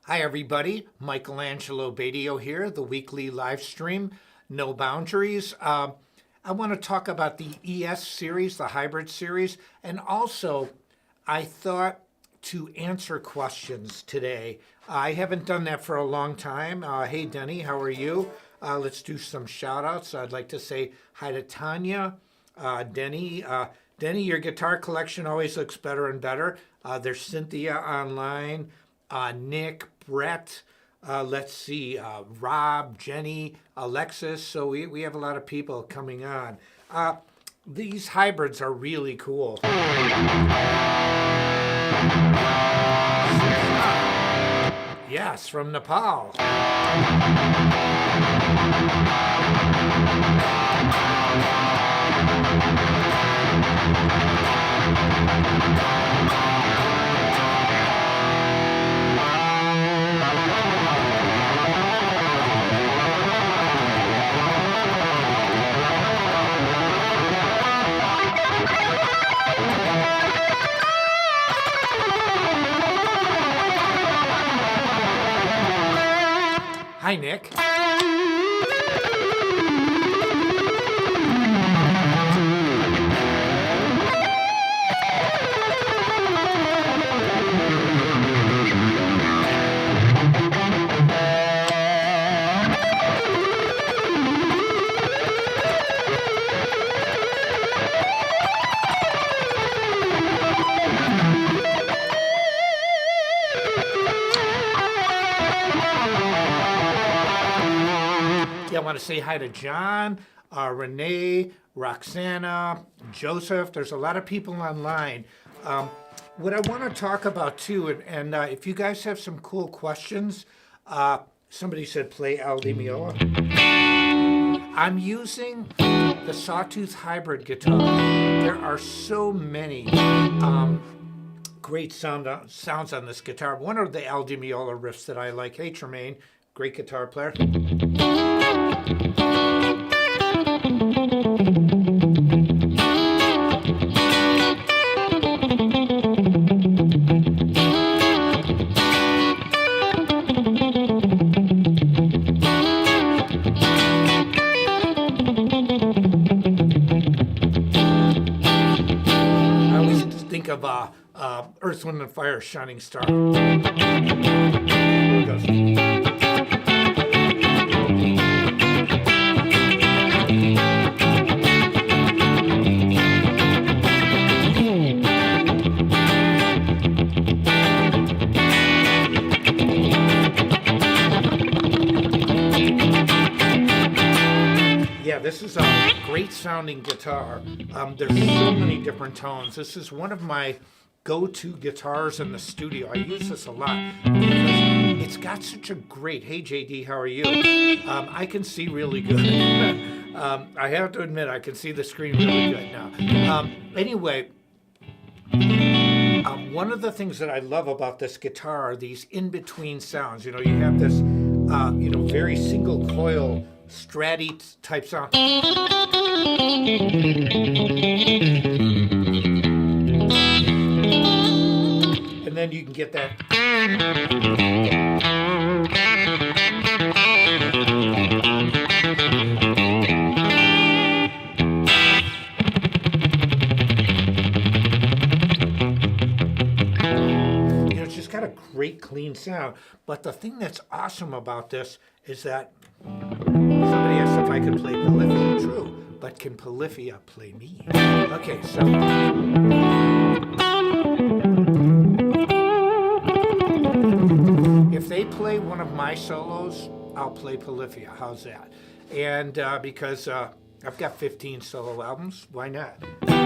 Hi everybody, Michelangelo Badio here, the weekly live stream, No Boundaries. I want to talk about the ES series, the hybrid series, and also I thought to answer questions today. I haven't done that for a long time. Hey Denny, how are you? Let's do some shout outs. I'd like to say hi to Tanya, Denny. Denny, your guitar collection always looks better and better. There's Cynthia online, Nick, Brett, let's see, Rob, Jenny, Alexis. So we have a lot of people coming on. These hybrids are really cool. Yes, from Nepal. Hi, Nick. I want to say hi to John, Renee, Roxana, Joseph. There's a lot of people online. What I want to talk about too, and if you guys have some cool questions, somebody said play Al Di Meola. I'm using the Sawtooth Hybrid guitar. There are so many great sounds on this guitar. One of the Al Di Meola riffs that I like. Hey Tremaine, great guitar player. I always think of Earth, Wind, and Fire, Shining Star. Here it goes. Yeah, this is a great sounding guitar. There's so many different tones. This is one of my go-to guitars in the studio. I use this a lot because it's got such a great, hey JD, how are you? I can see really good. I have to admit, I can see the screen really good now. Anyway, one of the things that I love about this guitar are these in-between sounds. You know, you have this, very single coil Stratty type sound. And then you can get that. It's just got a great clean sound. But the thing that's awesome about this is that somebody asked if I could play Polyphia. True, but can Polyphia play me? Okay, so if they play one of my solos, I'll play Polyphia. How's that? And because I've got 15 solo albums, why not?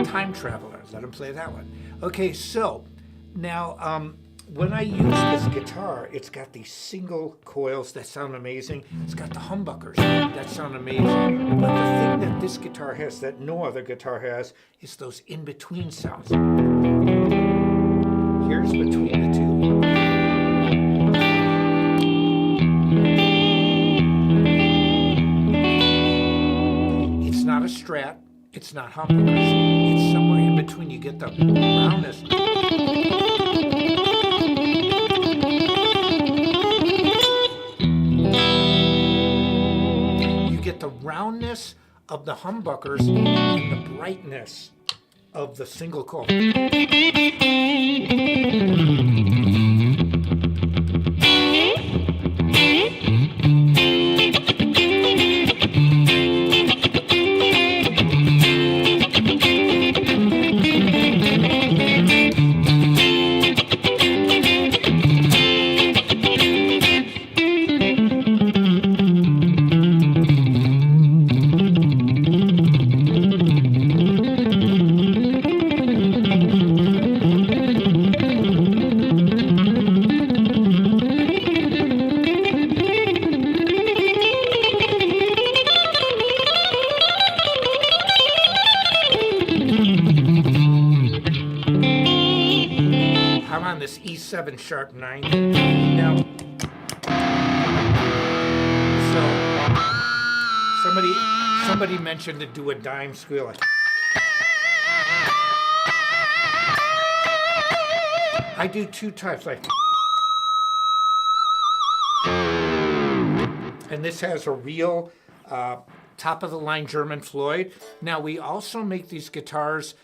Time Traveler, let them play that one. Okay, so now when I use this guitar, it's got these single coils that sound amazing. It's got the humbuckers that sound amazing. But the thing that this guitar has that no other guitar has is those in-between sounds. Here's between the two. It's not a Strat. It's not humbuckers. It's somewhere in between. You get the roundness. roundness of the humbuckers and the brightness of the single coil. I'm on this E7 sharp 90 now. So somebody mentioned to do a dime squeal. I do two types, like, and this has a real top of the line German Floyd. Now we also make these guitars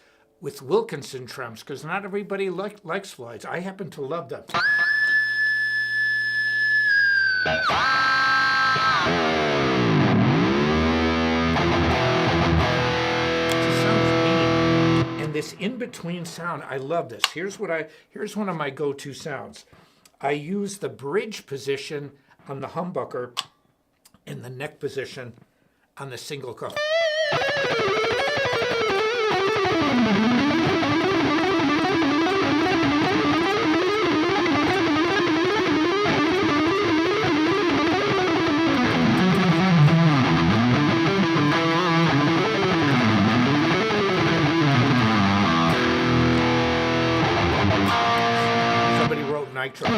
with Wilkinson trims, because not everybody likes Floyds. I happen to love them. It sounds neat. And this in-between sound, I love this. Here's one of my go-to sounds. I use the bridge position on the humbucker and the neck position on the single coil. Somebody wrote nitro.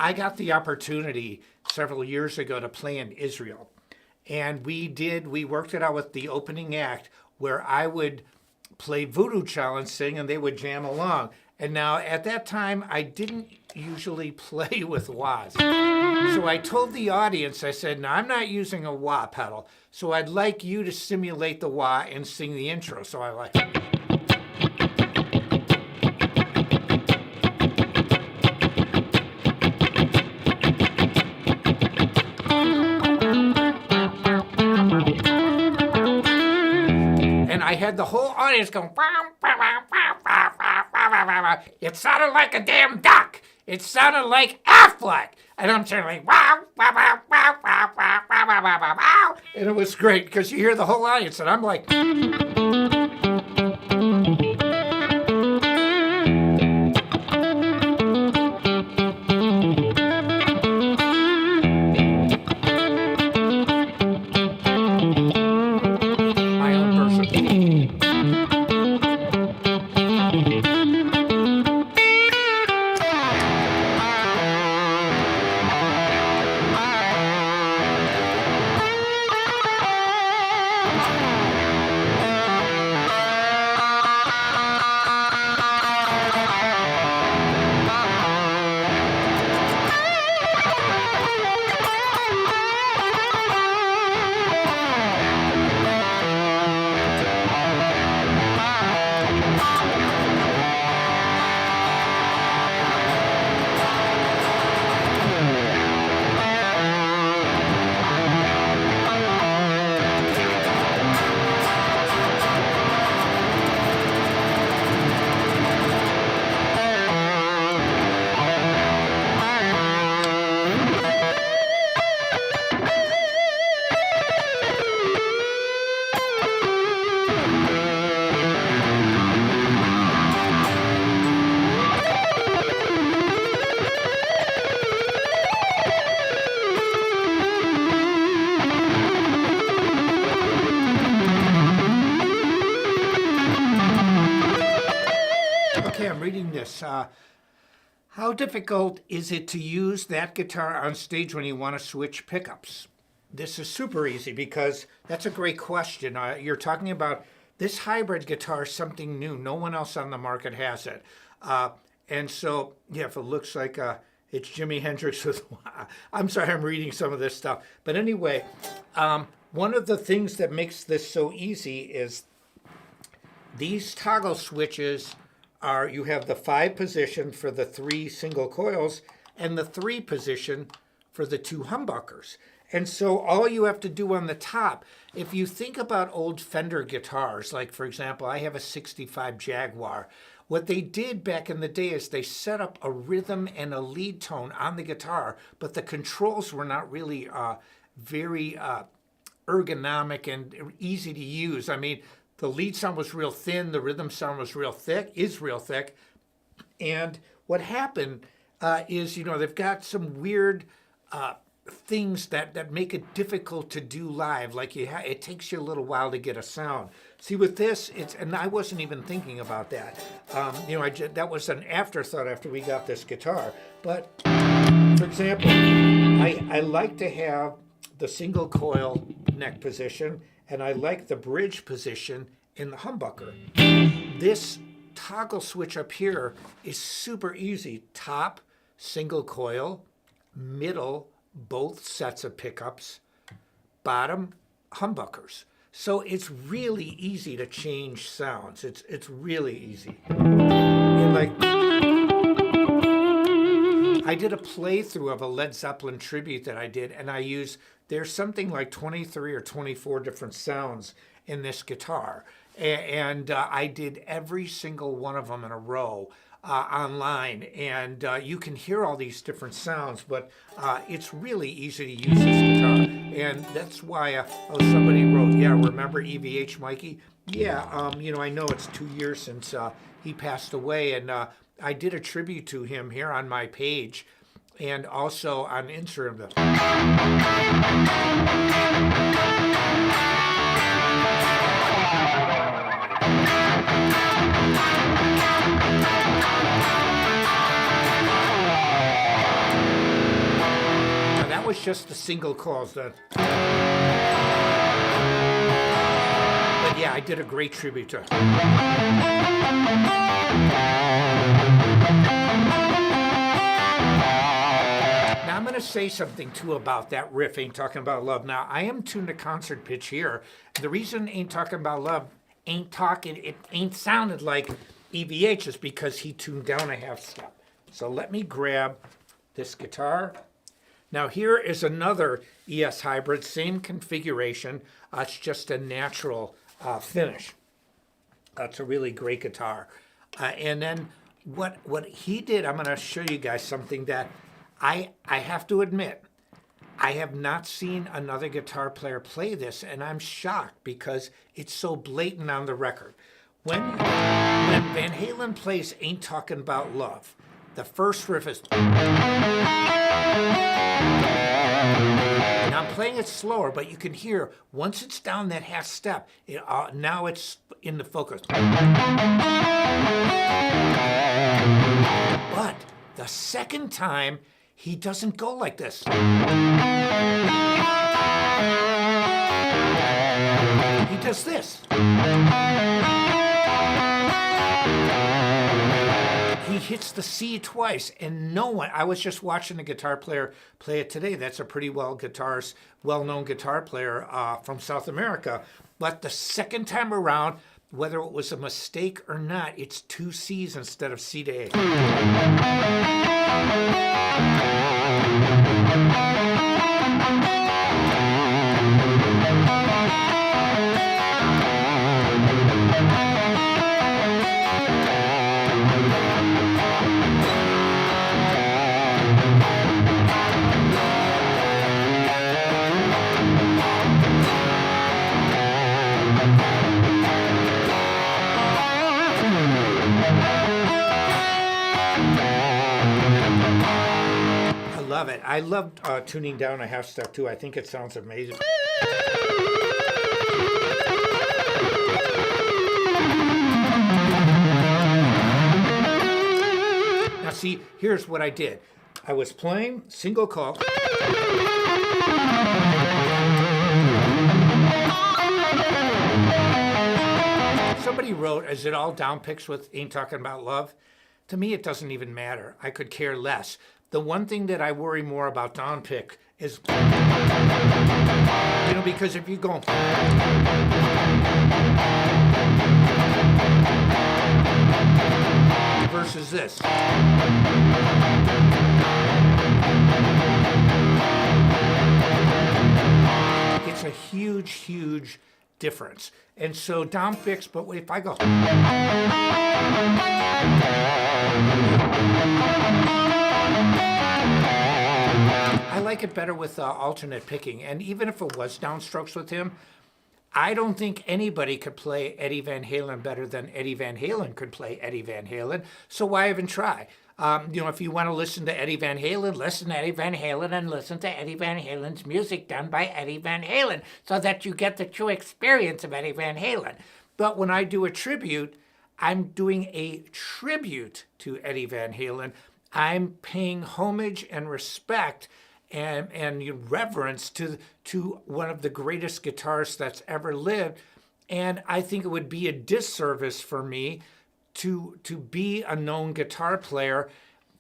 I got the opportunity several years ago to play in Israel. And we worked it out with the opening act where I would play Voodoo Challenge, sing, and they would jam along. And now at that time, I didn't usually play with wahs. So I told the audience, I said, now I'm not using a wah pedal, so I'd like you to simulate the wah and sing the intro. So I like. I had the whole audience going, it sounded like a damn duck. It sounded like Affleck. And I'm saying like, and it was great because you hear the whole audience and I'm like, guys. How difficult is it to use that guitar on stage when you want to switch pickups? This is super easy because that's a great question. You're talking about this hybrid guitar, something new. No one else on the market has it. And so, yeah, if it looks like it's Jimi Hendrix with, I'm sorry, I'm reading some of this stuff. But anyway, one of the things that makes this so easy is these toggle switches are, you have the 5 position for the 3 single coils and the 3 position for the 2 humbuckers. And so all you have to do on the top, if you think about old Fender guitars, like for example, I have a 65 Jaguar. What they did back in the day is they set up a rhythm and a lead tone on the guitar, but the controls were not really very ergonomic and easy to use. I mean, the lead sound was real thin, the rhythm sound was real thick, and what happened is, you know, they've got some weird things that make it difficult to do live. Like it takes you a little while to get a sound. See, with this, and I wasn't even thinking about that. You know, that was an afterthought after we got this guitar. But for example, I like to have the single coil neck position, and I like the bridge position in the humbucker. This toggle switch up here is super easy. Top, single coil, middle, both sets of pickups, bottom, humbuckers. So it's really easy to change sounds. It's really easy. And like, I did a playthrough of a Led Zeppelin tribute that I did, and there's something like 23 or 24 different sounds in this guitar. And I did every single one of them in a row online, and you can hear all these different sounds, but it's really easy to use this guitar. And that's why somebody wrote, yeah, remember EVH Mikey? Yeah, you know, I know it's 2 years since he passed away, and I did a tribute to him here on my page and also on Instagram. Was just the single coils. But yeah, I did a great tribute to her. Now I'm going to say something too about that riff, Ain't Talking About Love. Now I am tuned to concert pitch here. The reason Ain't Talking About Love it ain't sounded like EVH is because he tuned down a half step. So let me grab this guitar. Now here is another ES hybrid, same configuration. It's just a natural finish. It's a really great guitar. And then what he did, I'm going to show you guys something that I have to admit, I have not seen another guitar player play this, and I'm shocked because it's so blatant on the record. When Van Halen plays Ain't Talking About Love, the first riff is... Now I'm playing it slower, but you can hear once it's down that half step, now it's in the focus. But the second time, he doesn't go like this. He does this. He hits the C twice, and no one, I was just watching a guitar player play it today. That's a pretty well-known guitar player from South America. But the second time around, whether it was a mistake or not, it's 2 C's instead of C to A. Love it. I love tuning down a half step too. I think it sounds amazing. Now see, here's what I did. I was playing single call. Somebody wrote, is it all down picks with Ain't Talking About Love? To me, it doesn't even matter. I could care less. The one thing that I worry more about down pick is, because if you go versus this. It's a huge, huge difference. And so down picks, but if I go, I like it better with alternate picking. And even if it was downstrokes with him, I don't think anybody could play Eddie Van Halen better than Eddie Van Halen could play Eddie Van Halen. So why even try? If you want to listen to Eddie Van Halen, listen to Eddie Van Halen and listen to Eddie Van Halen's music done by Eddie Van Halen so that you get the true experience of Eddie Van Halen. But when I do a tribute, I'm doing a tribute to Eddie Van Halen. I'm paying homage and respect and reverence to one of the greatest guitarists that's ever lived. And I think it would be a disservice for me to be a known guitar player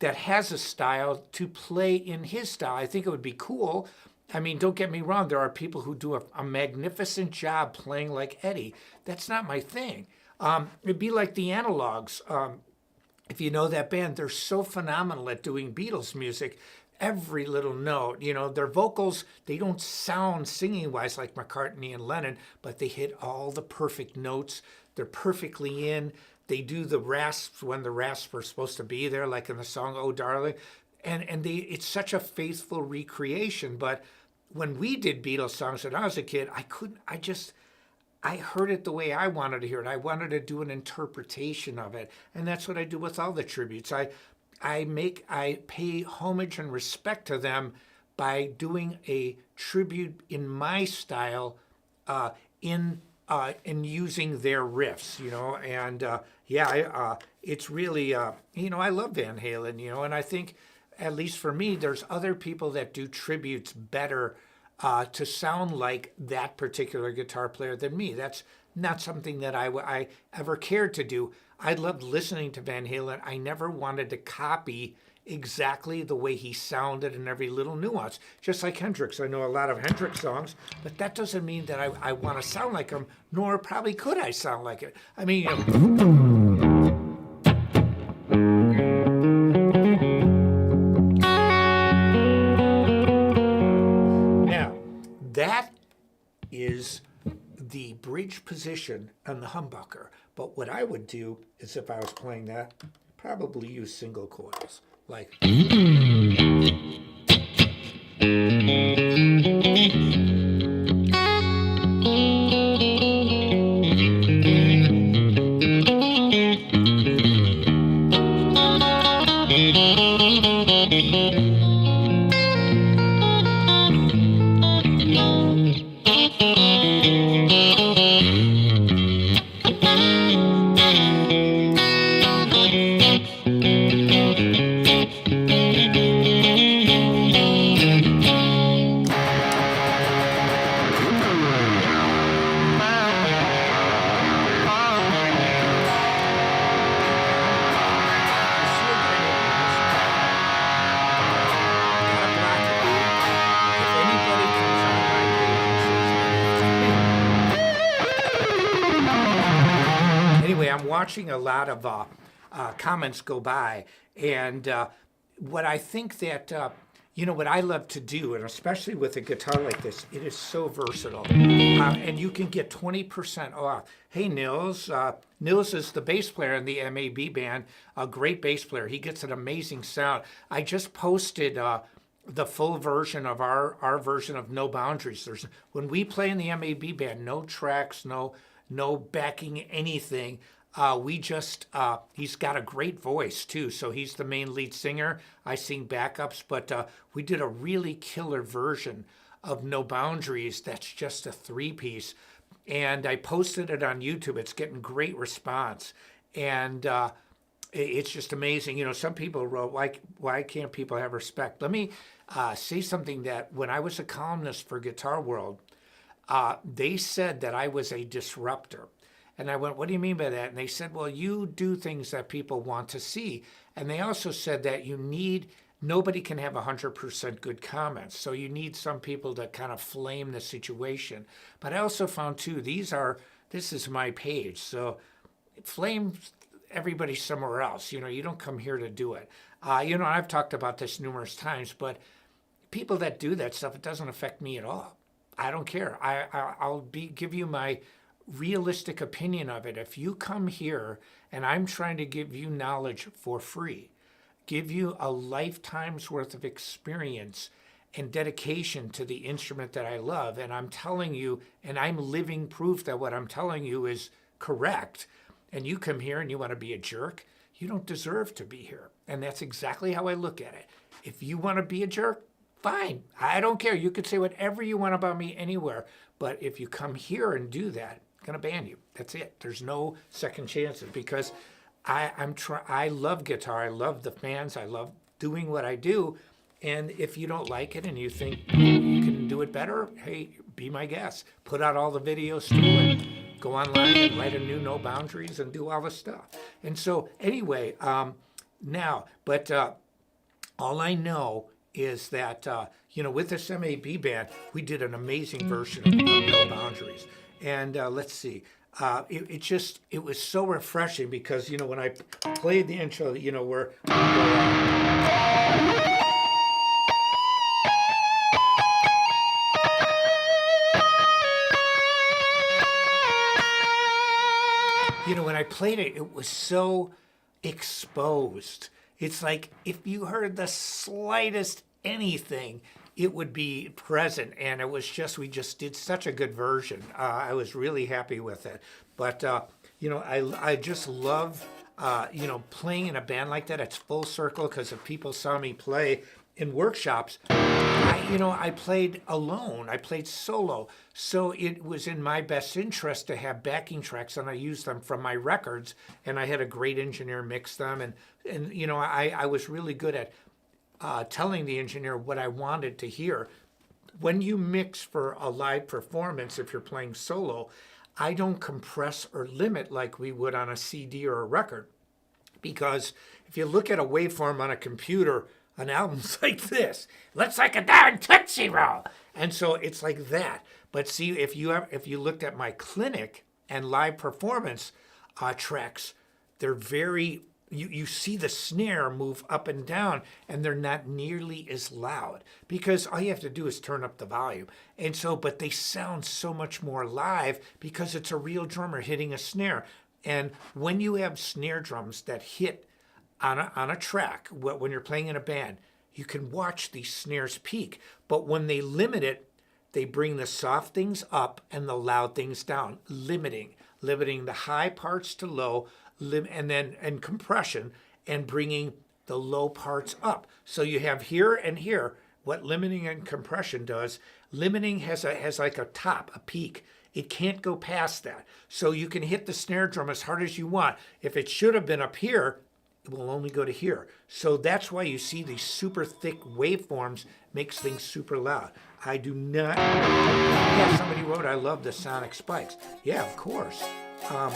that has a style to play in his style. I think it would be cool. I mean, don't get me wrong. There are people who do a magnificent job playing like Eddie. That's not my thing. It'd be like the Analogs. If you know that band, they're so phenomenal at doing Beatles music. Every little note, their vocals, they don't sound singing-wise like McCartney and Lennon, but they hit all the perfect notes. They're perfectly in. They do the rasps when the rasps are supposed to be there, like in the song "Oh Darling," and it's such a faithful recreation. But when we did Beatles songs when I was a kid, I heard it the way I wanted to hear it. I wanted to do an interpretation of it, and that's what I do with all the tributes. I pay homage and respect to them by doing a tribute in my style, in using their riffs, it's really, I love Van Halen, and I think, at least for me, there's other people that do tributes better to sound like that particular guitar player than me. That's not something that I ever cared to do. I loved listening to Van Halen. I never wanted to copy exactly the way he sounded and every little nuance. Just like Hendrix. I know a lot of Hendrix songs, but that doesn't mean that I want to sound like him, nor probably could I sound like it. I mean, Now, that is the bridge position on the humbucker. But what I would do is, if I was playing that, probably use single coils. Like. Watching a lot of comments go by, and what I think that what I love to do, and especially with a guitar like this, it is so versatile, and you can get 20% off. Hey, Nils. Nils is the bass player in the MAB band, a great bass player. He gets an amazing sound. I just posted the full version of our version of No Boundaries. When we play in the MAB band, no tracks, no backing anything. He's got a great voice too, so he's the main lead singer. I sing backups, but we did a really killer version of No Boundaries that's just a 3-piece, and I posted it on YouTube. It's getting great response, and it's just amazing. You know, some people wrote, why can't people have respect? Let me say something that when I was a columnist for Guitar World, they said that I was a disruptor. And I went, what do you mean by that? And they said, well, you do things that people want to see. And they also said that nobody can have 100% good comments. So you need some people to kind of flame the situation. But I also found too, this is my page. So flame everybody somewhere else. You know, you don't come here to do it. You know, I've talked about this numerous times, but people that do that stuff, it doesn't affect me at all. I don't care. I'll give you my realistic opinion of it. If you come here and I'm trying to give you knowledge for free, give you a lifetime's worth of experience and dedication to the instrument that I love, and I'm telling you, and I'm living proof that what I'm telling you is correct, and you come here and you want to be a jerk, you don't deserve to be here. And that's exactly how I look at it. If you want to be a jerk, fine. I don't care. You could say whatever you want about me anywhere. But if you come here and do that, I'm going to ban you. That's it. There's no second chances because I love guitar. I love the fans. I love doing what I do. And if you don't like it and you think you can do it better, hey, be my guest. Put out all the videos too and go online and write a new No Boundaries and do all the stuff. And so anyway, all I know is that, with this MAB band, we did an amazing version of No Boundaries. And let's see, it was so refreshing because, when I played the intro, where when I played it, it was so exposed. It's like if you heard the slightest anything, it would be present. And we just did such a good version. I was really happy with it. But, I just love, playing in a band like that. It's full circle because if people saw me play in workshops, I played alone. I played solo. So it was in my best interest to have backing tracks, and I used them from my records, and I had a great engineer mix them. And I was really good at telling the engineer what I wanted to hear. When you mix for a live performance, if you're playing solo, I don't compress or limit like we would on a CD or a record. Because if you look at a waveform on a computer, an album's like this. Looks like a darn Tootsie Roll. And so it's like that. But see, if you looked at my clinic and live performance tracks, they're very, you see the snare move up and down, and they're not nearly as loud because all you have to do is turn up the volume. And so, but they sound so much more live because it's a real drummer hitting a snare. And when you have snare drums that hit on a track, when you're playing in a band, you can watch these snares peak. But when they limit it, they bring the soft things up and the loud things down, limiting the high parts to low, and compression, and bringing the low parts up. So you have here and here. What limiting and compression does, limiting has like a top, a peak. It can't go past that. So you can hit the snare drum as hard as you want. If it should have been up here, it will only go to here. So that's why you see these super thick waveforms makes things super loud. I do not. Yeah, somebody wrote, I love the sonic spikes. Yeah, of course. But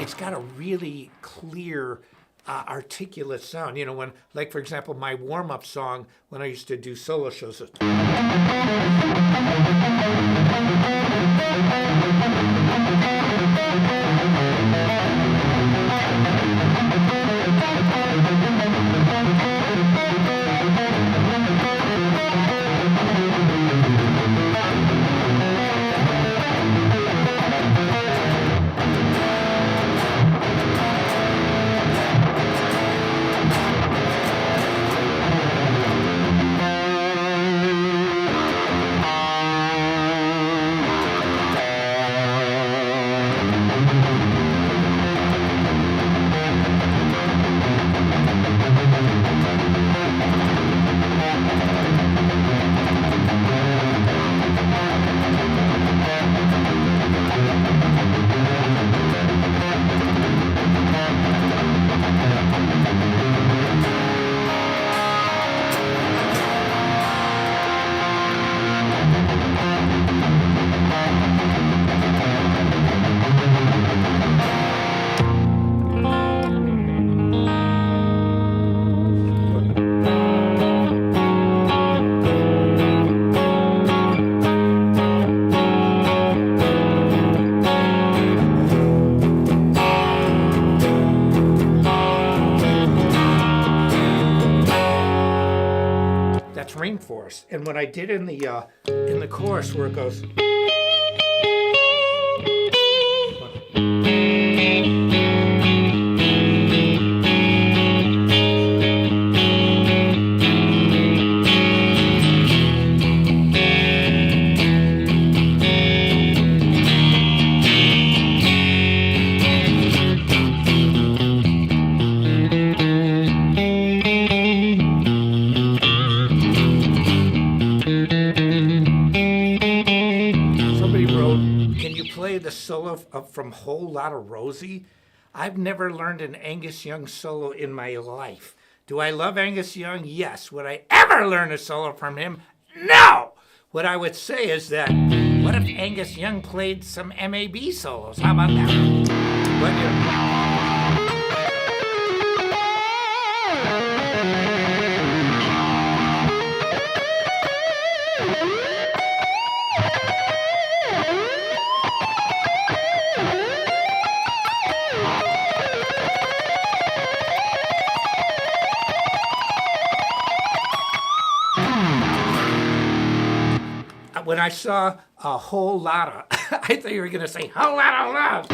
it's got a really clear, articulate sound. When, like, for example, my warm-up song, when I used to do solo shows, chorus. And when I did in the chorus where it goes, the solo from Whole Lotta Rosie. I've never learned an Angus Young solo in my life. Do I love Angus Young? Yes. Would I ever learn a solo from him? No! What I would say is that, what if Angus Young played some MAB solos? How about that? But, when I saw a whole lotta, I thought you were going to say whole lotta love.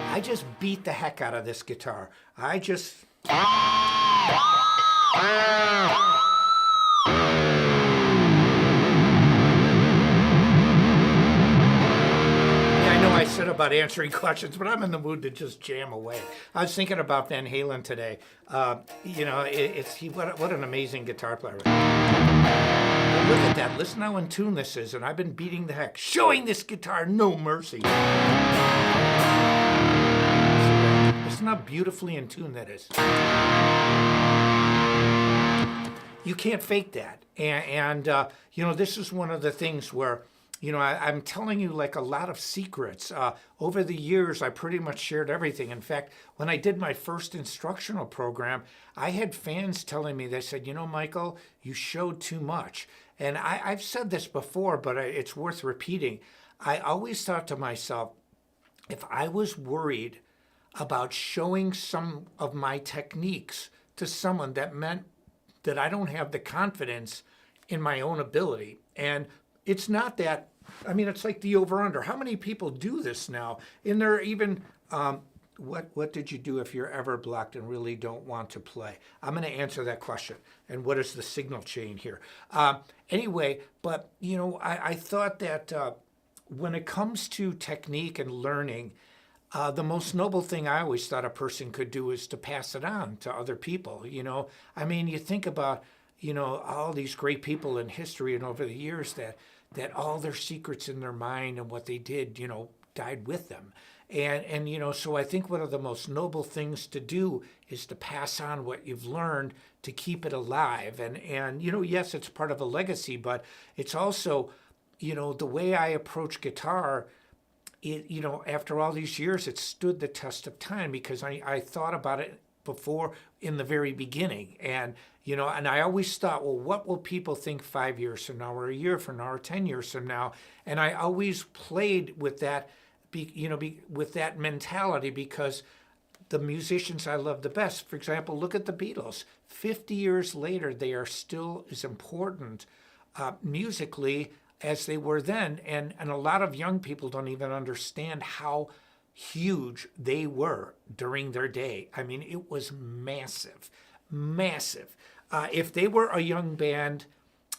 I just beat the heck out of this guitar. I just... Yeah, I know I said about answering questions, but I'm in the mood to just jam away. I was thinking about Van Halen today. What an amazing guitar player. But look at that. Listen how in tune this is, and I've been beating the heck, showing this guitar no mercy. Listen how beautifully in tune that is. You can't fake that. And this is one of the things where, I'm telling you like a lot of secrets. Over the years, I pretty much shared everything. In fact, when I did my first instructional program, I had fans telling me, they said, Michael, you showed too much. And I've said this before, but it's worth repeating. I always thought to myself, if I was worried about showing some of my techniques to someone, that meant that I don't have the confidence in my own ability. And it's not that, it's like the over-under. How many people do this now? And there are even, what did you do if you're ever blocked and really don't want to play? I'm going to answer that question. And what is the signal chain here? Anyway, but, I thought that when it comes to technique and learning, the most noble thing I always thought a person could do is to pass it on to other people. You think about, all these great people in history and over the years that all their secrets in their mind and what they did, died with them. And so I think one of the most noble things to do is to pass on what you've learned to keep it alive. And yes, it's part of a legacy, but it's also, the way I approach guitar, after all these years, it stood the test of time because I thought about it before in the very beginning. And, and I always thought, well, what will people think 5 years from now or a year from now or 10 years from now? And I always played with that, with that mentality because the musicians I love the best, for example, look at the Beatles. 50 years later, they are still as important musically as they were then. And a lot of young people don't even understand how huge they were during their day. It was massive, massive. If they were a young band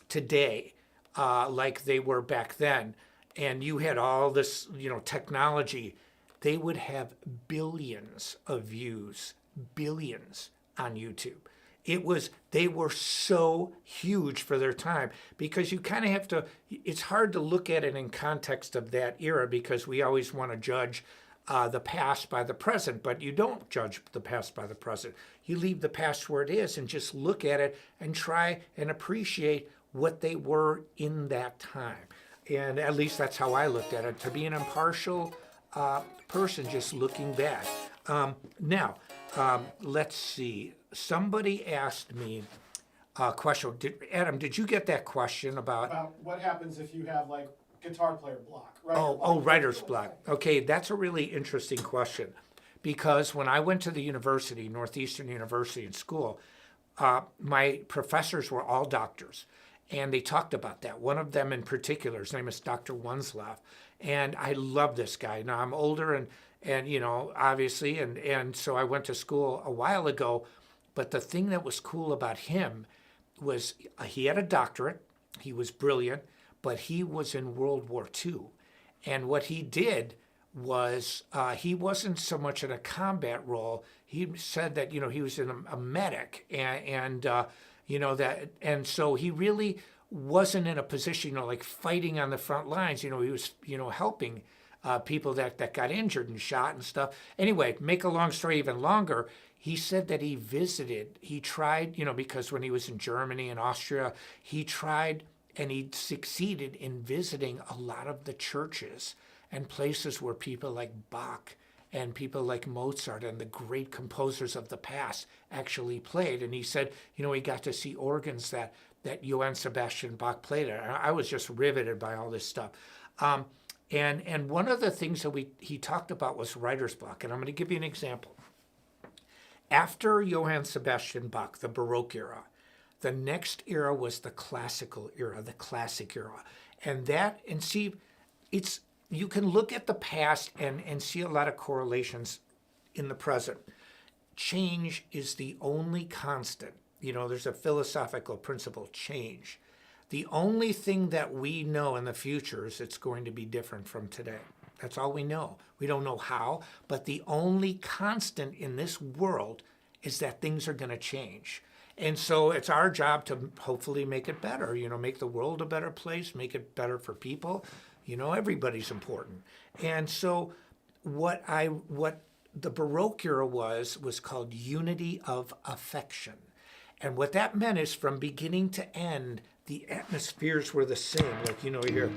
today, like they were back then, and you had all this, technology, they would have billions of views, billions on YouTube. They were so huge for their time because you kind of have to, it's hard to look at it in context of that era because we always want to judge the past by the present, but you don't judge the past by the present. You leave the past where it is and just look at it and try and appreciate what they were in that time. And at least that's how I looked at it. To be an impartial person just looking back. Now, let's see. Somebody asked me a question. Adam, did you get that question about what happens if you have like guitar player block? Writer's block. Okay, that's a really interesting question, because when I went to the university, Northeastern University in school, my professors were all doctors, and they talked about that. One of them in particular, his name is Dr. Wunslav, and I love this guy. Now I'm older and you know, obviously, and so I went to school a while ago, but the thing that was cool about him was he had a doctorate, he was brilliant, but he was in World War II. And what he did was he wasn't so much in a combat role. He said that, you know, he was in a medic and you know, that, and so he really wasn't in a position, you know, like fighting on the front lines. You know, he was, you know, helping people that got injured and shot and stuff. Anyway, make a long story even longer, he said that he tried, you know, because when he was in Germany and Austria, he tried and he succeeded in visiting a lot of the churches and places where people like Bach and people like Mozart and the great composers of the past actually played. And he said, you know, he got to see organs that Johann Sebastian Bach played. And I was just riveted by all this stuff. And one of the things that he talked about was writer's block. And I'm going to give you an example. After Johann Sebastian Bach, the Baroque era, the next era was the classical era, the classic era. And see, you can look at the past and see a lot of correlations in the present. Change is the only constant. You know, there's a philosophical principle, change. The only thing that we know in the future is it's going to be different from today. That's all we know. We don't know how, but the only constant in this world is that things are going to change. And so it's our job to hopefully make it better, you know, make the world a better place, make it better for people. You know, everybody's important. And so what the Baroque era was called unity of affection. And what that meant is from beginning to end, the atmospheres were the same, like, you know, here.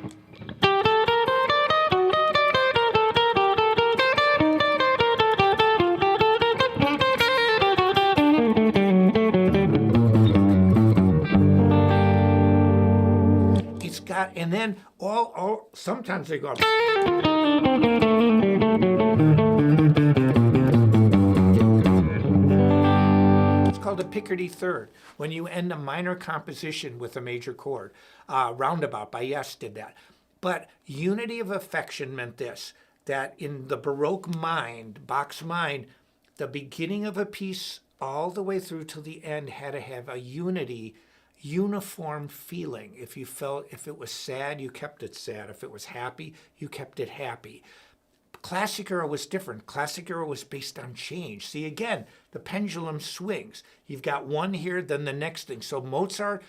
And then sometimes they go. It's called a Picardy third, when you end a minor composition with a major chord. Roundabout by Yes did that. But unity of affection meant this, that in the Baroque mind, Bach's mind, the beginning of a piece all the way through to the end had to have a uniform feeling. If it was sad, you kept it sad. If it was happy, you kept it happy. Classic era was different. Classic era was based on change. See, again, the pendulum swings. You've got one here, then the next thing. So Mozart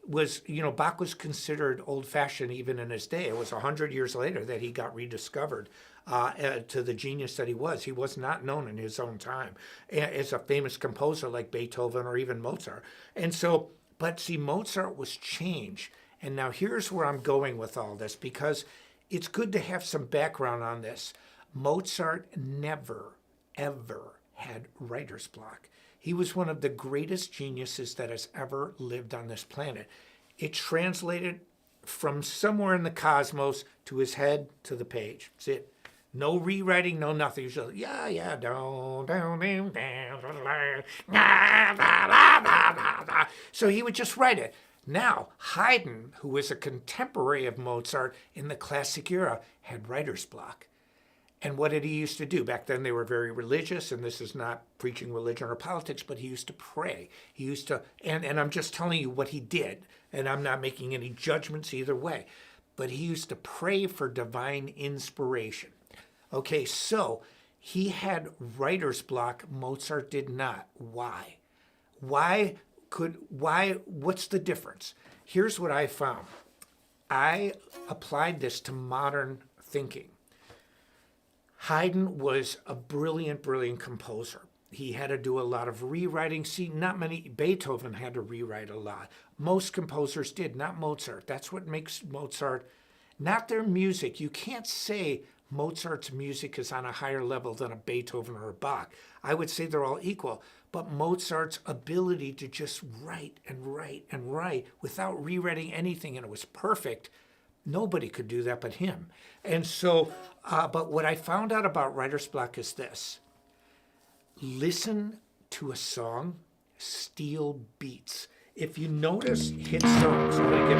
was, you know, Bach was considered old-fashioned even in his day. It was 100 years later that he got rediscovered to the genius that he was. He was not known in his own time as a famous composer like Beethoven or even Mozart. And so, but see, Mozart was change. And now here's where I'm going with all this, because it's good to have some background on this. Mozart never, ever had writer's block. He was one of the greatest geniuses that has ever lived on this planet. It translated from somewhere in the cosmos to his head to the page. That's it. No rewriting, no nothing. He's just, yeah, down. So he would just write it. Now, Haydn, who was a contemporary of Mozart in the classic era, had writer's block. And what did he used to do? Back then they were very religious, and this is not preaching religion or politics, but he used to pray. He used to, and I'm just telling you what he did, and I'm not making any judgments either way, but he used to pray for divine inspiration. Okay, so he had writer's block, Mozart did not. Why? What's the difference? Here's what I found. I applied this to modern thinking. Haydn was a brilliant, brilliant composer. He had to do a lot of rewriting. See, not many, Beethoven had to rewrite a lot. Most composers did, not Mozart. That's what makes Mozart, not their music. You can't say Mozart's music is on a higher level than a Beethoven or a Bach. I would say they're all equal, but Mozart's ability to just write and write and write without rewriting anything, and it was perfect. Nobody could do that but him. And so, but what I found out about writer's block is this. Listen to a song, steal beats. If you notice hit songs, I'm gonna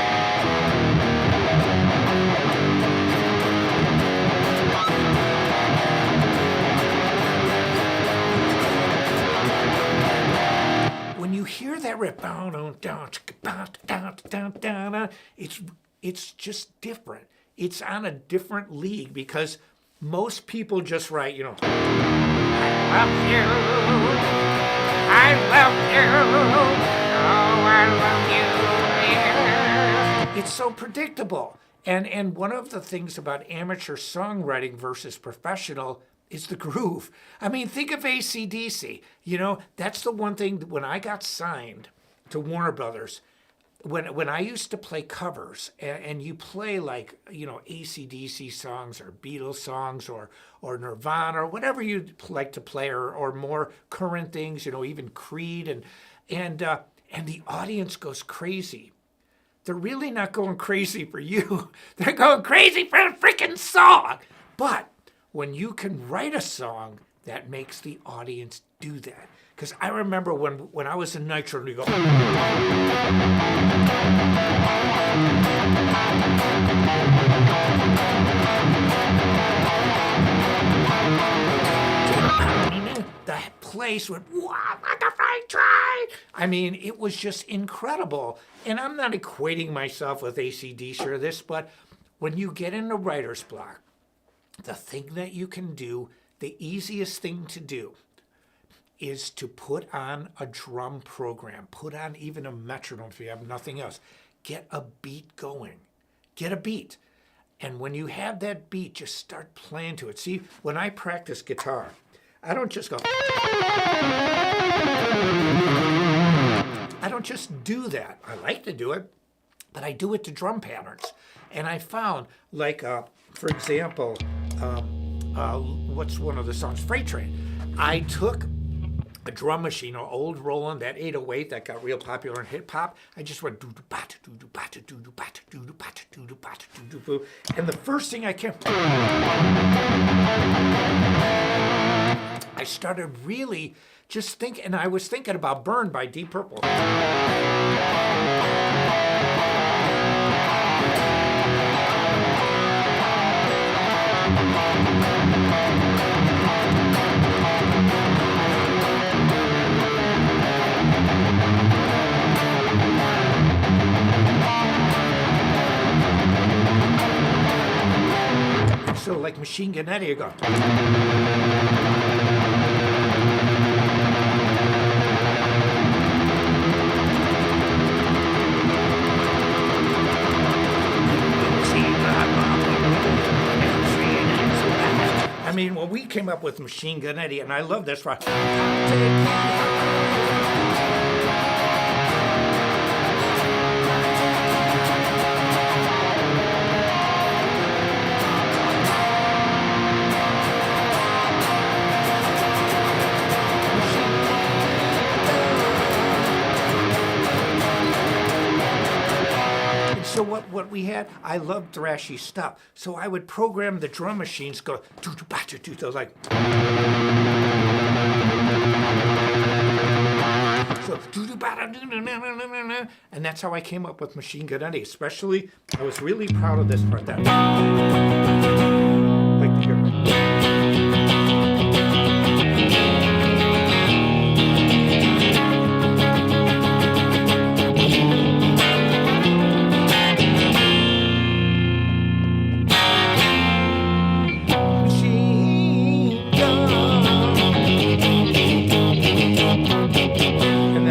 when you hear that riff, it's just different. It's on a different league because most people just write, I love you, I love you, oh, I love you. It's so predictable. And one of the things about amateur songwriting versus professional is the groove. I mean, think of AC/DC. That's the one thing that when I got signed to Warner Brothers, when I used to play covers, and you play like, AC/DC songs or Beatles songs or Nirvana or whatever you like to play, or more current things, even Creed, and the audience goes crazy. They're really not going crazy for you. They're going crazy for the freaking song. But when you can write a song that makes the audience do that. Because I remember when I was in Nitro, and you go, the place went, wow, like a freight train. I mean, it was just incredible. And I'm not equating myself with AC/DC or this, but when you get into writer's block, the thing that you can do, the easiest thing to do, is to put on a drum program, put on even a metronome if you have nothing else. Get a beat going. Get a beat. And when you have that beat, just start playing to it. See, when I practice guitar, I don't just go. I don't just do that. I like to do it, but I do it to drum patterns. And I found, like, for example, what's one of the songs? Freight Train. I took a drum machine, an old Roland, that 808 that got real popular in hip hop. I just went doo doo ba doo doo ba doo doo ba doo doo ba doo doo ba doo doo, and the first thing I started really just thinking, and I was thinking about "Burn" by Deep Purple. So like Machine Gun Eddie, you go. I mean, well, we came up with Machine Gun Eddie, and I love this one. So what we had, I loved thrashy stuff. So I would program the drum machines go do do ba do do, like. So do do ba do do, and that's how I came up with Machine Gun Eddie. Especially, I was really proud of this part. That like here.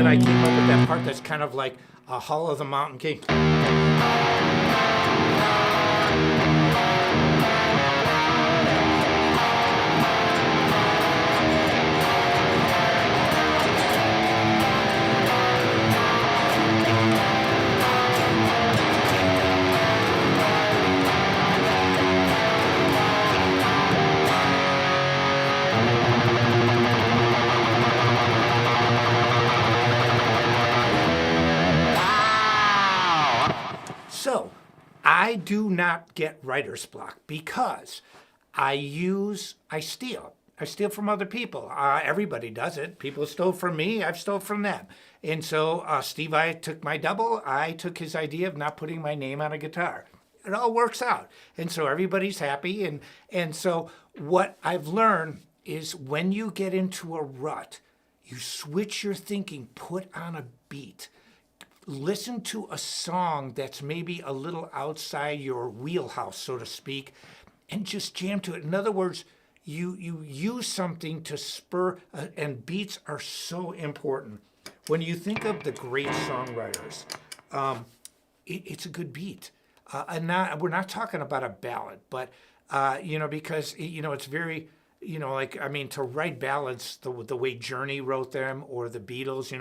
I came up with that part that's kind of like a Hall of the Mountain King. I do not get writer's block because I steal. I steal from other people. Everybody does it. People stole from me. I've stole from them. And so Steve, I took my double. I took his idea of not putting my name on a guitar. It all works out. And so everybody's happy. And so what I've learned is when you get into a rut, you switch your thinking, put on a beat. Listen to a song that's maybe a little outside your wheelhouse, so to speak, and just jam to it. In other words, you use something to spur, and beats are so important. When you think of the great songwriters, it's a good beat. And we're not talking about a ballad, but, because, it's very, to write ballads the way Journey wrote them or the Beatles,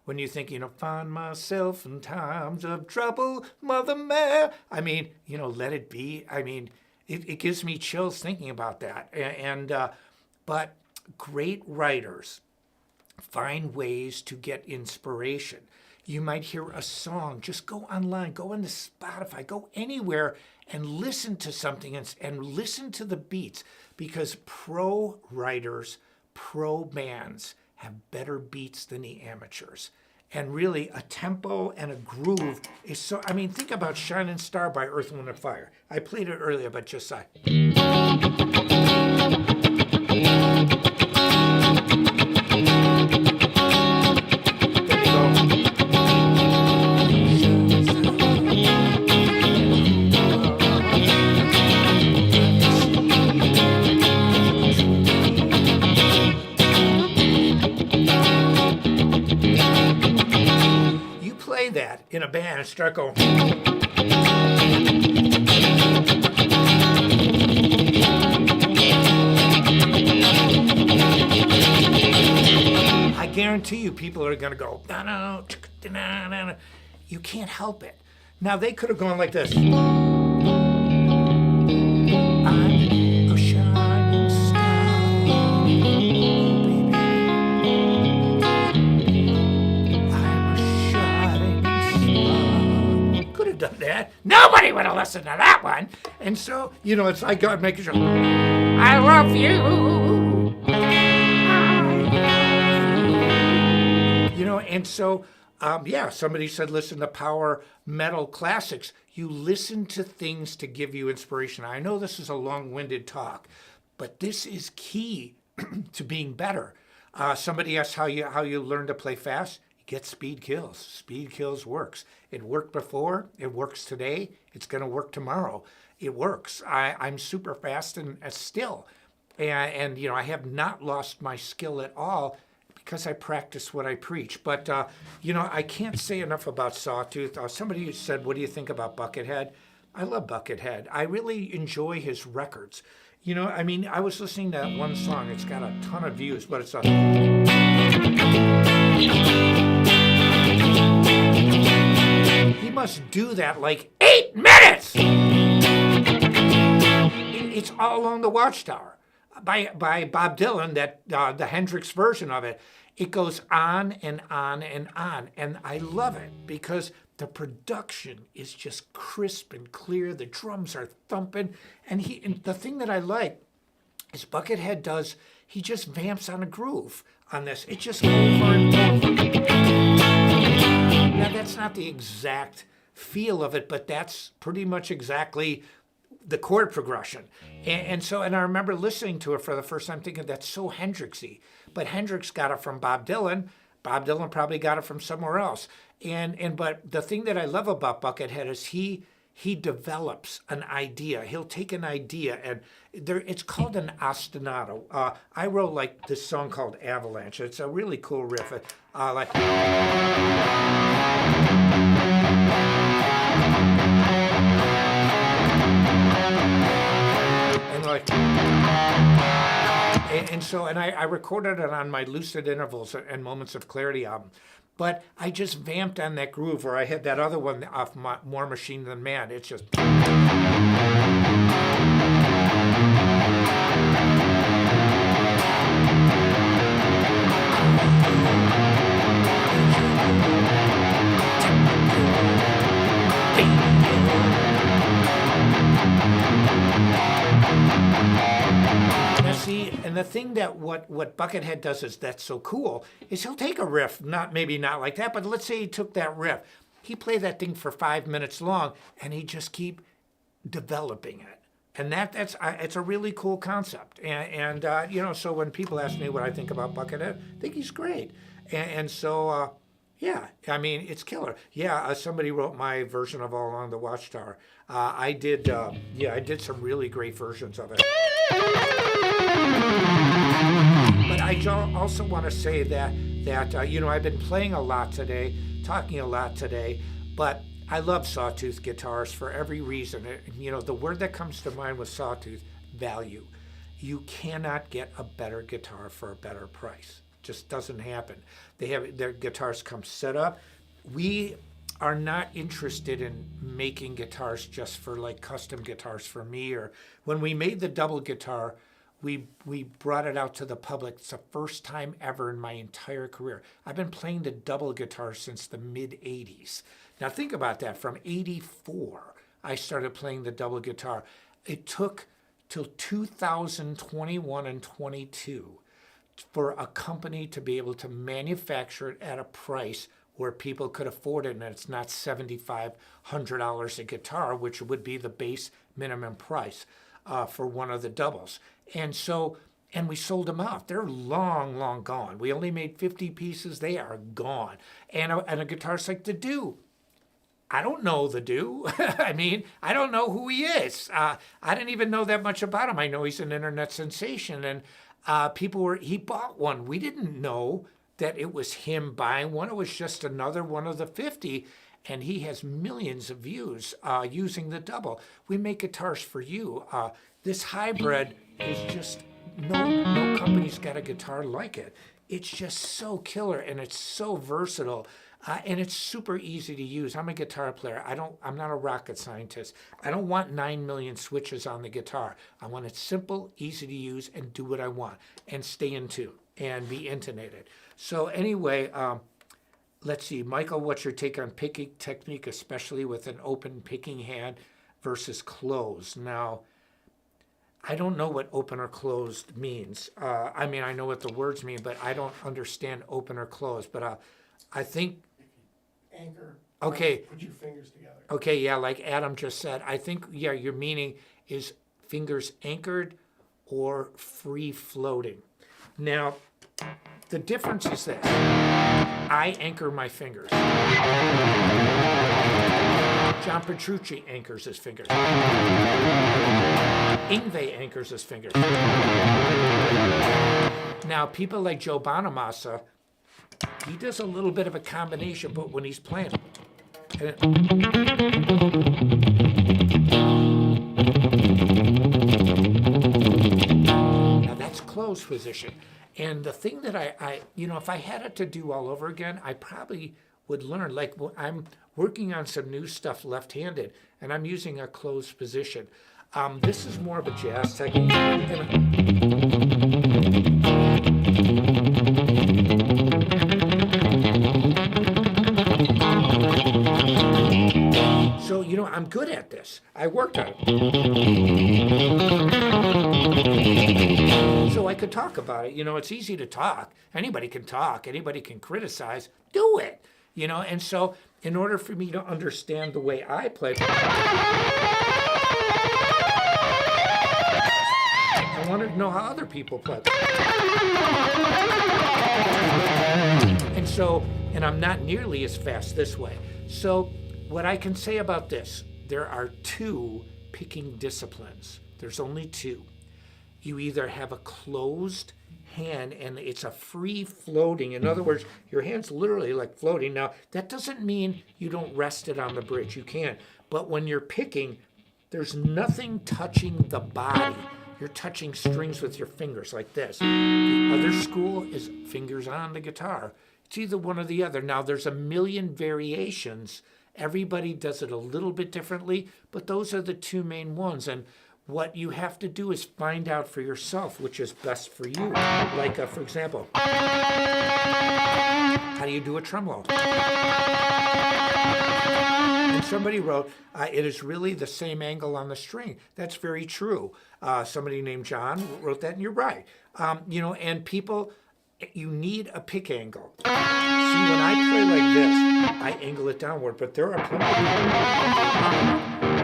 when you think, find myself in times of trouble, Mother Mary. Let it be. It gives me chills thinking about that. But great writers find ways to get inspiration. You might hear a song, just go online, go into Spotify, go anywhere and listen to something and listen to the beats, because pro writers, pro bands have better beats than the amateurs. And really, a tempo and a groove is so. Think about Shining Star by Earth, Wind & Fire. I played it earlier, but just there you go. You play that in a band and start going. I guarantee you people are going to go, no. You can't help it. Now, they could have gone like this. I'm a shining star, baby. I'm a shining star. Could have done that. Nobody would have listened to that one. And so, it's like God making sure, I love you. And so, somebody said, listen to power metal classics. You listen to things to give you inspiration. I know this is a long-winded talk, but this is key to being better. Somebody asked how you learn to play fast. You get speed kills. Speed kills works. It worked before. It works today. It's going to work tomorrow. It works. I'm super fast and still. And I have not lost my skill at all, because I practice what I preach. But, I can't say enough about Sawtooth. Somebody said, what do you think about Buckethead? I love Buckethead. I really enjoy his records. I was listening to that one song. It's got a ton of views, but it's a... He must do that like 8 minutes! It's all along the Watchtower. By Bob Dylan, that the Hendrix version of it. It goes on and on and on, and I love it because the production is just crisp and clear. The drums are thumping, and the thing that I like is Buckethead he just vamps on a groove on this. It just over and over. Now that's not the exact feel of it, but that's pretty much exactly the chord progression. And I remember listening to it for the first time thinking that's so Hendrixy. But Hendrix got it from Bob Dylan. Bob Dylan probably got it from somewhere else. But the thing that I love about Buckethead is he develops an idea. He'll take an idea and it's called an ostinato. I wrote like this song called Avalanche. It's a really cool riff. And I recorded it on my Lucid Intervals and Moments of Clarity album. But I just vamped on that groove, or I had that other one off More Machine Than Man. It's just... Now see, and the thing that what Buckethead does is that's so cool is he'll take a riff, maybe not like that, but let's say he took that riff, he played that thing for 5 minutes long, and he just keep developing it, and that's it's a really cool concept, and you know, so when people ask me what I think about Buckethead, I think he's great, and so. Yeah, I mean, it's killer. Yeah, somebody wrote my version of All Along the Watchtower. I did some really great versions of it. But I also want to say that you know, I've been playing a lot today, talking a lot today, but I love Sawtooth guitars for every reason. You know, the word that comes to mind with Sawtooth, value. You cannot get a better guitar for a better price. Just doesn't happen. Their guitars come set up. We are not interested in making guitars just for like custom guitars for me, or when we made the double guitar, we brought it out to the public. It's the first time ever in my entire career. I've been playing the double guitar since the mid 80s. Now think about that. From 84, I started playing the double guitar. It took till 2021 and 22 for a company to be able to manufacture it at a price where people could afford it, and it's not $7,500 a guitar, which would be the base minimum price for one of the doubles. And so, and we sold them out. They're long, long gone. We only made 50 pieces. They are gone. And a guitarist like the Do, I don't know the Do. I mean, I don't know who he is. I didn't even know that much about him. I know he's an internet sensation, and he bought one. We didn't know that it was him buying one. It was just another one of the 50, and he has millions of views using the double. We make guitars for you. This hybrid is just, no company's got a guitar like it. It's just so killer, and it's so versatile. And it's super easy to use. I'm a guitar player. I'm not a rocket scientist. I don't want 9 million switches on the guitar. I want it simple, easy to use, and do what I want, and stay in tune, and be intonated. So anyway, let's see. Michael, what's your take on picking technique, especially with an open picking hand versus closed? Now, I don't know what open or closed means. I mean, I know what the words mean, but I don't understand open or closed. But I think... Anchor. Okay. Put your fingers together. Okay, yeah, like Adam just said. I think, yeah, your meaning is fingers anchored or free floating. Now, the difference is this. I anchor my fingers. John Petrucci anchors his fingers. Yngwie anchors his fingers. Now, people like Joe Bonamassa, he does a little bit of a combination, but when he's playing, now that's closed position. And the thing that I you know, if I had it to do all over again, I probably would learn. Like, I'm working on some new stuff left-handed, and I'm using a closed position. This is more of a jazz technique. So, you know, I'm good at this. I worked on it. So I could talk about it. You know, it's easy to talk. Anybody can talk. Anybody can criticize. Do it. You know, and so in order for me to understand the way I play, I wanted to know how other people play. And so, and I'm not nearly as fast this way. So what I can say about this, there are two picking disciplines. There's only two. You either have a closed hand and it's a free floating. In other words, your hand's literally like floating. Now, that doesn't mean you don't rest it on the bridge. You can. But when you're picking, there's nothing touching the body. You're touching strings with your fingers like this. The other school is fingers on the guitar. It's either one or the other. Now, there's a million variations. Everybody does it a little bit differently, but those are the two main ones. And what you have to do is find out for yourself which is best for you. Like, for example, how do you do a tremolo? And somebody wrote, it is really the same angle on the string. That's very true. Somebody named John wrote that, and you're right. And people, you need a pick angle. See, when I play like this, I angle it downward, but there are plenty of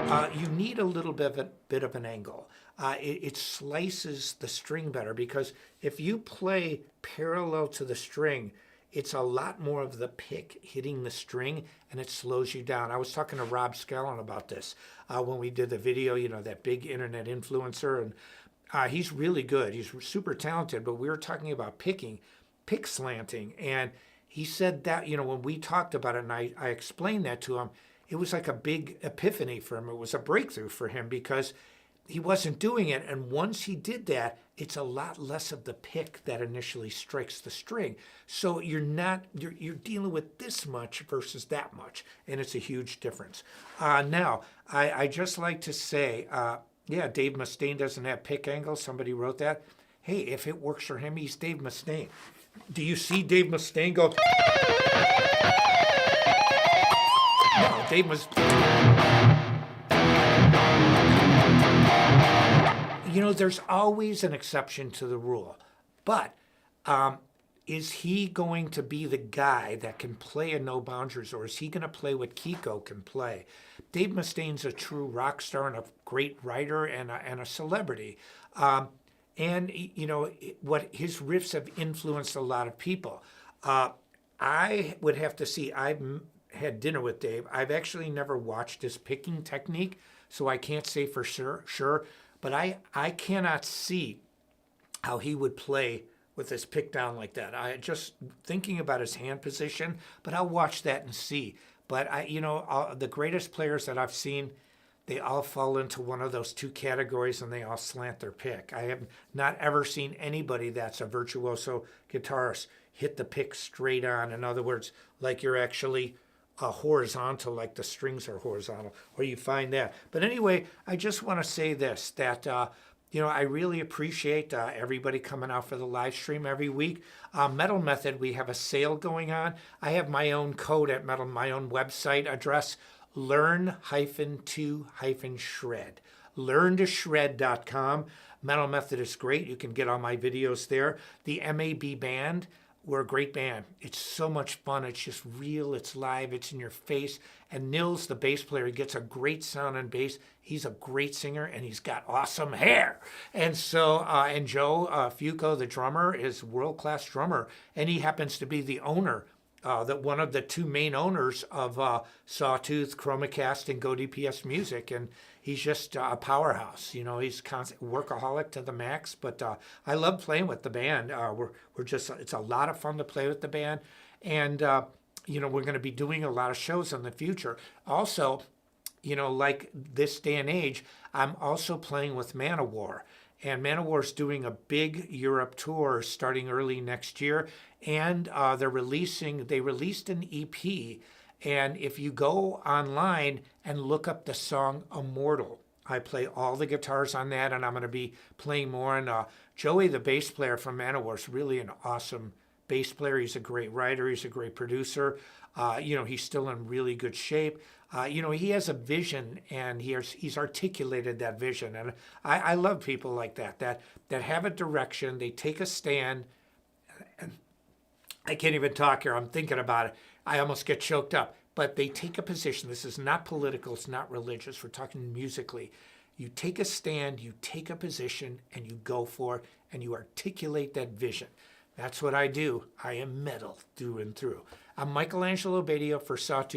people. You need a little bit of an angle. It slices the string better, because if you play parallel to the string, it's a lot more of the pick hitting the string, and it slows you down. I was talking to Rob Scallon about this when we did the video, that big internet influencer, and he's really good. He's super talented, but we were talking about pick slanting, and he said that, when we talked about it, and I explained that to him, it was like a big epiphany for him. It was a breakthrough for him, because he wasn't doing it, and once he did that, it's a lot less of the pick that initially strikes the string. So you're dealing with this much versus that much, and it's a huge difference. Now, I just like to say, Dave Mustaine doesn't have pick angles. Somebody wrote that. Hey, if it works for him, he's Dave Mustaine. Do you see Dave Mustaine go? No, Dave Mustaine. There's always an exception to the rule, but is he going to be the guy that can play a No Boundaries, or is he going to play what Kiko can play? Dave Mustaine's a true rock star and a great writer and a celebrity. What his riffs have influenced a lot of people. I would have to see. I've had dinner with Dave. I've actually never watched his picking technique, so I can't say for sure. But I cannot see how he would play with his pick down like that. I just thinking about his hand position, but I'll watch that and see. But the greatest players that I've seen, they all fall into one of those two categories, and they all slant their pick. I have not ever seen anybody that's a virtuoso guitarist hit the pick straight on. In other words, like you're actually horizontal, like the strings are horizontal, or you find that. But anyway, I just want to say this, that I really appreciate everybody coming out for the live stream every week. Metal Method, we have a sale going on. I have my own code at Metal, my own website address, learn-to-shred. learn-to-shred.com. Metal Method is great. You can get all my videos there. The MAB band, we're a great band. It's so much fun. It's just real. It's live. It's in your face. And Nils, the bass player, he gets a great sound on bass. He's a great singer, and he's got awesome hair. And so, and Joe Fuco, the drummer, is world-class drummer, and he happens to be the owner, one of the two main owners of Sawtooth, Chromacast, and Go DPS Music, and he's just a powerhouse. He's workaholic to the max. But I love playing with the band. It's a lot of fun to play with the band, and we're going to be doing a lot of shows in the future. Also, like this day and age, I'm also playing with Manowar. And Manowar's doing a big Europe tour starting early next year. And they released an EP. And if you go online and look up the song Immortal, I play all the guitars on that, and I'm going to be playing more. And Joey, the bass player from Manowar, is really an awesome bass player. He's a great writer. He's a great producer. He's still in really good shape. He has a vision, and he's articulated that vision. And I love people like that have a direction. They take a stand. And I can't even talk here. I'm thinking about it. I almost get choked up. But they take a position. This is not political. It's not religious. We're talking musically. You take a stand, you take a position, and you go for it, and you articulate that vision. That's what I do. I am metal through and through. I'm Michelangelo Badio for Sawtooth.